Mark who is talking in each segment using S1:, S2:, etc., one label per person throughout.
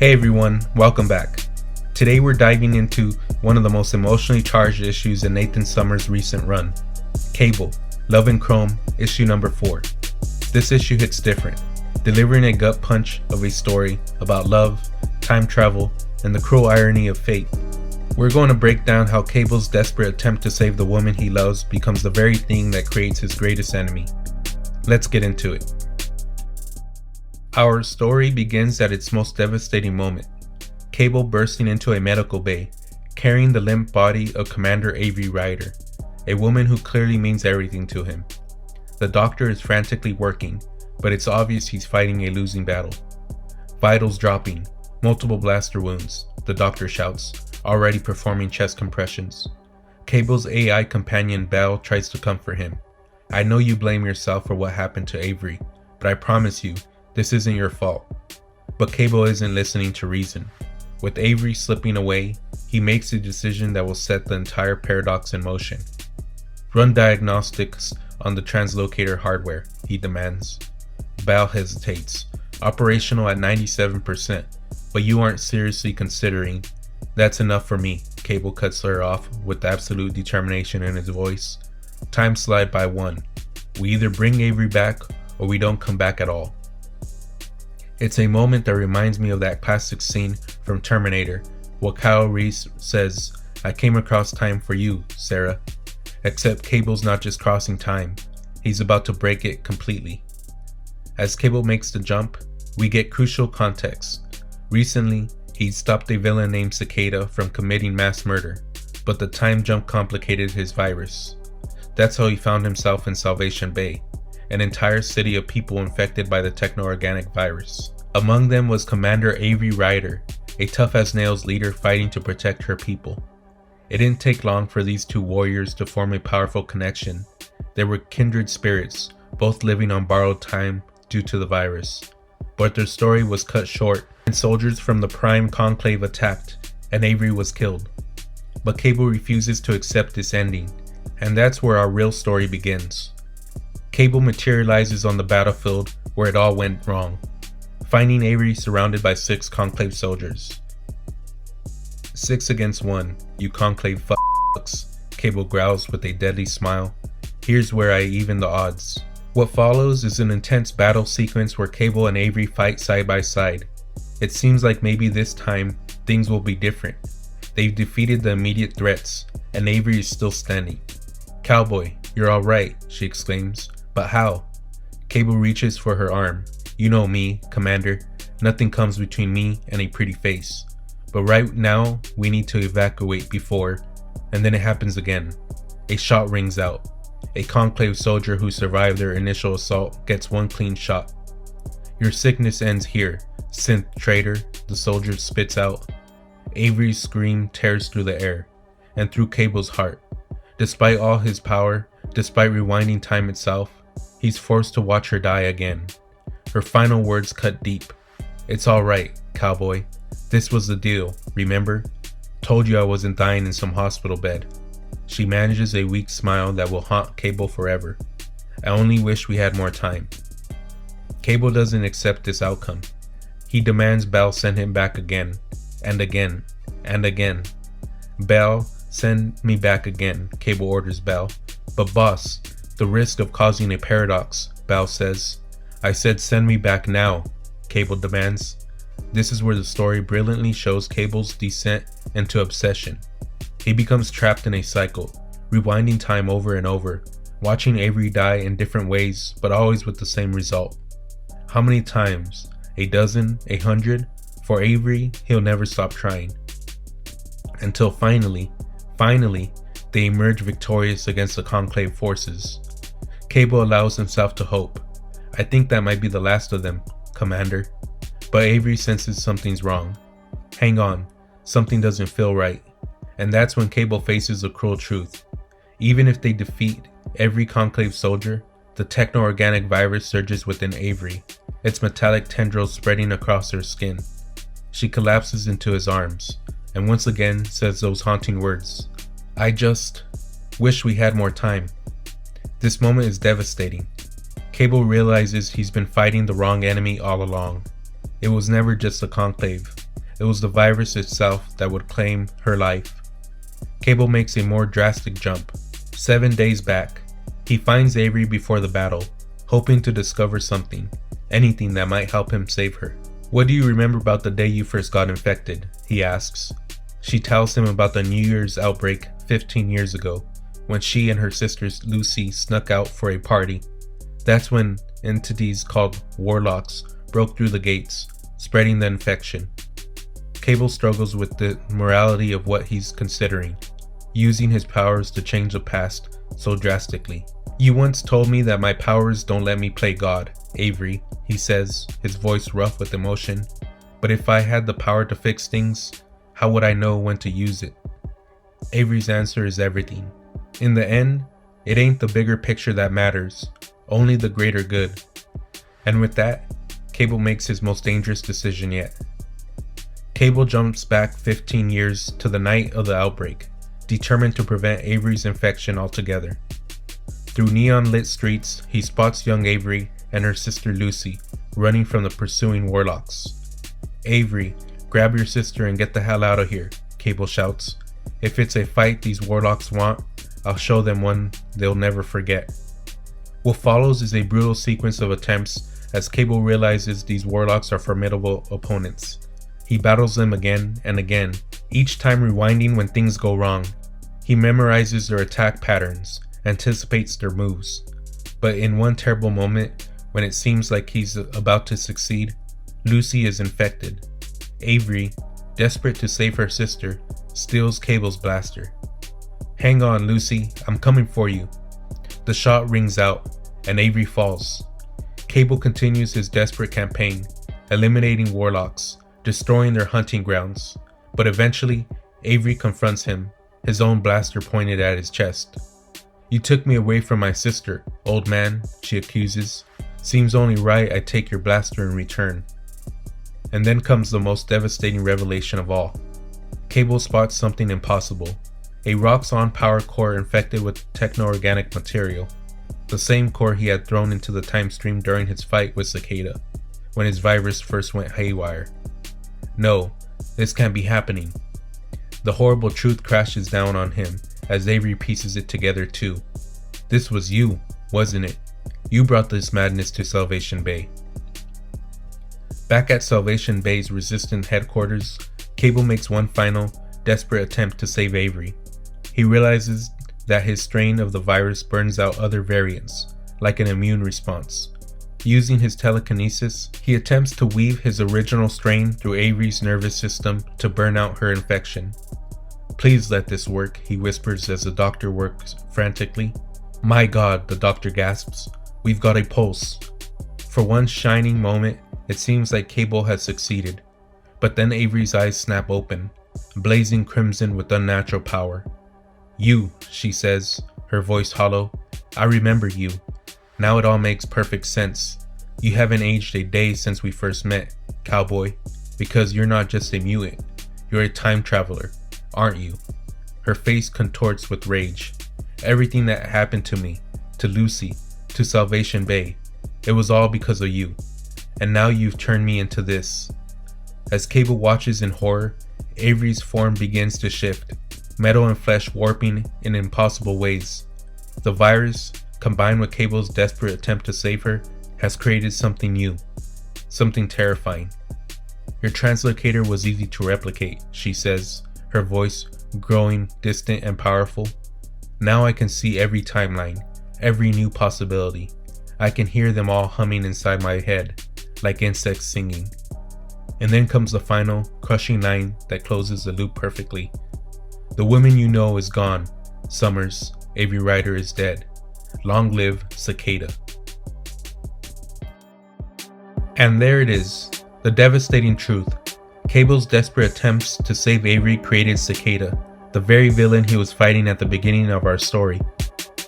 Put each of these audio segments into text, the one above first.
S1: Hey everyone, welcome back. Today we're diving into one of the most emotionally charged issues in Nathan Summers' recent run, Cable, Love and Chrome, issue number 4. This issue hits different, delivering a gut punch of a story about love, time travel, and the cruel irony of fate. We're going to break down how Cable's desperate attempt to save the woman he loves becomes the very thing that creates his greatest enemy. Let's get into it. Our story begins at its most devastating moment. Cable bursting into a medical bay, carrying the limp body of Commander Avery Ryder, a woman who clearly means everything to him. The doctor is frantically working, but it's obvious he's fighting a losing battle. Vitals dropping, multiple blaster wounds, the doctor shouts, already performing chest compressions. Cable's AI companion Belle tries to comfort him. I know you blame yourself for what happened to Avery, but I promise you, this isn't your fault. But Cable isn't listening to reason. With Avery slipping away, he makes a decision that will set the entire paradox in motion. Run diagnostics on the translocator hardware, he demands. Belle hesitates. Operational at 97%, but you aren't seriously considering. That's enough for me, Cable cuts her off with absolute determination in his voice. Time slide by 1. We either bring Avery back or we don't come back at all. It's a moment that reminds me of that classic scene from Terminator, where Kyle Reese says, I came across time for you, Sarah. Except Cable's not just crossing time, he's about to break it completely. As Cable makes the jump, we get crucial context. Recently, he'd stopped a villain named Cicada from committing mass murder, but the time jump complicated his virus. That's how he found himself in Salvation Bay, an entire city of people infected by the techno-organic virus. Among them was Commander Avery Ryder, a tough-as-nails leader fighting to protect her people. It didn't take long for these two warriors to form a powerful connection. They were kindred spirits, both living on borrowed time due to the virus. But their story was cut short, and soldiers from the Prime Conclave attacked, and Avery was killed. But Cable refuses to accept this ending, and that's where our real story begins. Cable materializes on the battlefield where it all went wrong, finding Avery surrounded by 6 Conclave soldiers. 6 against 1, you Conclave fucks, Cable growls with a deadly smile. Here's where I even the odds. What follows is an intense battle sequence where Cable and Avery fight side by side. It seems like maybe this time, things will be different. They've defeated the immediate threats, and Avery is still standing. Cowboy, you're alright, she exclaims. But how? Cable reaches for her arm. You know me, Commander. Nothing comes between me and a pretty face. But right now, we need to evacuate before, and then it happens again. A shot rings out. A Conclave soldier who survived their initial assault gets one clean shot. Your sickness ends here, synth traitor, the soldier spits out. Avery's scream tears through the air, and through Cable's heart. Despite all his power, despite rewinding time itself, he's forced to watch her die again. Her final words cut deep. It's alright, cowboy. This was the deal, remember? Told you I wasn't dying in some hospital bed. She manages a weak smile that will haunt Cable forever. I only wish we had more time. Cable doesn't accept this outcome. He demands Belle send him back again, and again, and again. Belle, send me back again, Cable orders Belle. But boss, the risk of causing a paradox, Belle says. I said send me back now, Cable demands. This is where the story brilliantly shows Cable's descent into obsession. He becomes trapped in a cycle, rewinding time over and over, watching Avery die in different ways, but always with the same result. How many times? A dozen? 100? For Avery, he'll never stop trying. Until finally, they emerge victorious against the Conclave forces. Cable allows himself to hope. I think that might be the last of them, Commander. But Avery senses something's wrong. Hang on, something doesn't feel right. And that's when Cable faces the cruel truth. Even if they defeat every Conclave soldier, the techno-organic virus surges within Avery, its metallic tendrils spreading across her skin. She collapses into his arms, and once again says those haunting words. I just wish we had more time. This moment is devastating. Cable realizes he's been fighting the wrong enemy all along. It was never just a conclave. It was the virus itself that would claim her life. Cable makes a more drastic jump. 7 days back, he finds Avery before the battle, hoping to discover something, anything that might help him save her. "What do you remember about the day you first got infected?" he asks. She tells him about the New Year's outbreak 15 years ago, when she and her sister Lucy snuck out for a party. That's when entities called warlocks broke through the gates, spreading the infection. Cable struggles with the morality of what he's considering, using his powers to change the past so drastically. "You once told me that my powers don't let me play God, Avery," he says, his voice rough with emotion. "But if I had the power to fix things, how would I know when to use it?" Avery's answer is everything. In the end, it ain't the bigger picture that matters, only the greater good. And with that, Cable makes his most dangerous decision yet. Cable jumps back 15 years to the night of the outbreak, determined to prevent Avery's infection altogether. Through neon-lit streets, he spots young Avery and her sister Lucy running from the pursuing warlocks. "Avery, grab your sister and get the hell out of here," Cable shouts. "If it's a fight these warlocks want, I'll show them one they'll never forget." What follows is a brutal sequence of attempts as Cable realizes these warlocks are formidable opponents. He battles them again and again, each time rewinding when things go wrong. He memorizes their attack patterns, anticipates their moves. But in one terrible moment, when it seems like he's about to succeed, Lucy is infected. Avery, desperate to save her sister, steals Cable's blaster. "Hang on, Lucy, I'm coming for you." The shot rings out, and Avery falls. Cable continues his desperate campaign, eliminating warlocks, destroying their hunting grounds, but eventually, Avery confronts him, his own blaster pointed at his chest. "You took me away from my sister, old man," she accuses. "Seems only right I take your blaster in return." And then comes the most devastating revelation of all. Cable spots something impossible, a Roxxon power core infected with techno-organic material, the same core he had thrown into the time stream during his fight with Cicada, when his virus first went haywire. No, this can't be happening. The horrible truth crashes down on him as Avery pieces it together too. This was you, wasn't it? You brought this madness to Salvation Bay. Back at Salvation Bay's resistant headquarters, Cable makes one final, desperate attempt to save Avery. He realizes that his strain of the virus burns out other variants, like an immune response. Using his telekinesis, he attempts to weave his original strain through Avery's nervous system to burn out her infection. "Please let this work," he whispers as the doctor works frantically. "My God," the doctor gasps, "we've got a pulse." For one shining moment, it seems like Cable has succeeded, but then Avery's eyes snap open, blazing crimson with unnatural power. "You," she says, her voice hollow, "I remember you. Now it all makes perfect sense. You haven't aged a day since we first met, cowboy, because you're not just a mutant, you're a time traveler, aren't you?" Her face contorts with rage. "Everything that happened to me, to Lucy, to Salvation Bay, it was all because of you. And now you've turned me into this." As Cable watches in horror, Avery's form begins to shift, metal and flesh warping in impossible ways. The virus, combined with Cable's desperate attempt to save her, has created something new, something terrifying. "Your translocator was easy to replicate," she says, her voice growing distant and powerful. "Now I can see every timeline, every new possibility. I can hear them all humming inside my head, like insects singing." And then comes the final, crushing line that closes the loop perfectly. "The woman you know is gone, Summers. Avery Ryder is dead. Long live Cicada." And there it is, the devastating truth. Cable's desperate attempts to save Avery created Cicada, the very villain he was fighting at the beginning of our story.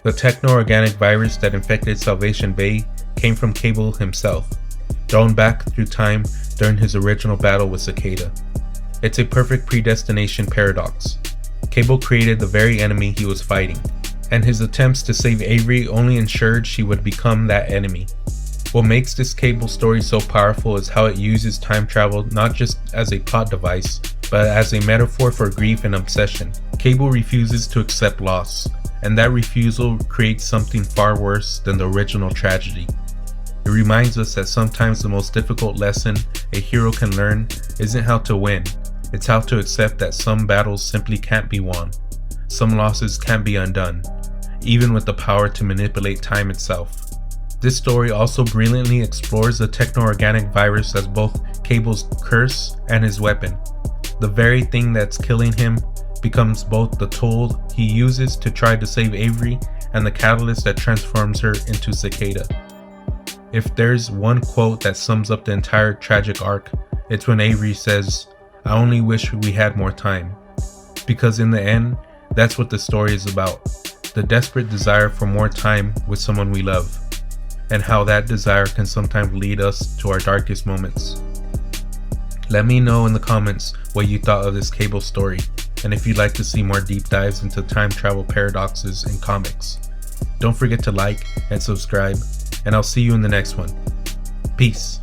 S1: The techno-organic virus that infected Salvation Bay came from Cable himself, thrown back through time during his original battle with Cicada. It's a perfect predestination paradox. Cable created the very enemy he was fighting, and his attempts to save Avery only ensured she would become that enemy. What makes this Cable story so powerful is how it uses time travel not just as a plot device, but as a metaphor for grief and obsession. Cable refuses to accept loss, and that refusal creates something far worse than the original tragedy. It reminds us that sometimes the most difficult lesson a hero can learn isn't how to win, it's how to accept that some battles simply can't be won. Some losses can't be undone, even with the power to manipulate time itself. This story also brilliantly explores the techno-organic virus as both Cable's curse and his weapon. The very thing that's killing him becomes both the tool he uses to try to save Avery and the catalyst that transforms her into Cicada. If there's one quote that sums up the entire tragic arc, it's when Avery says, "I only wish we had more time." Because in the end, that's what the story is about. The desperate desire for more time with someone we love, and how that desire can sometimes lead us to our darkest moments. Let me know in the comments what you thought of this Cable story, and if you'd like to see more deep dives into time travel paradoxes in comics. Don't forget to like and subscribe, and I'll see you in the next one. Peace.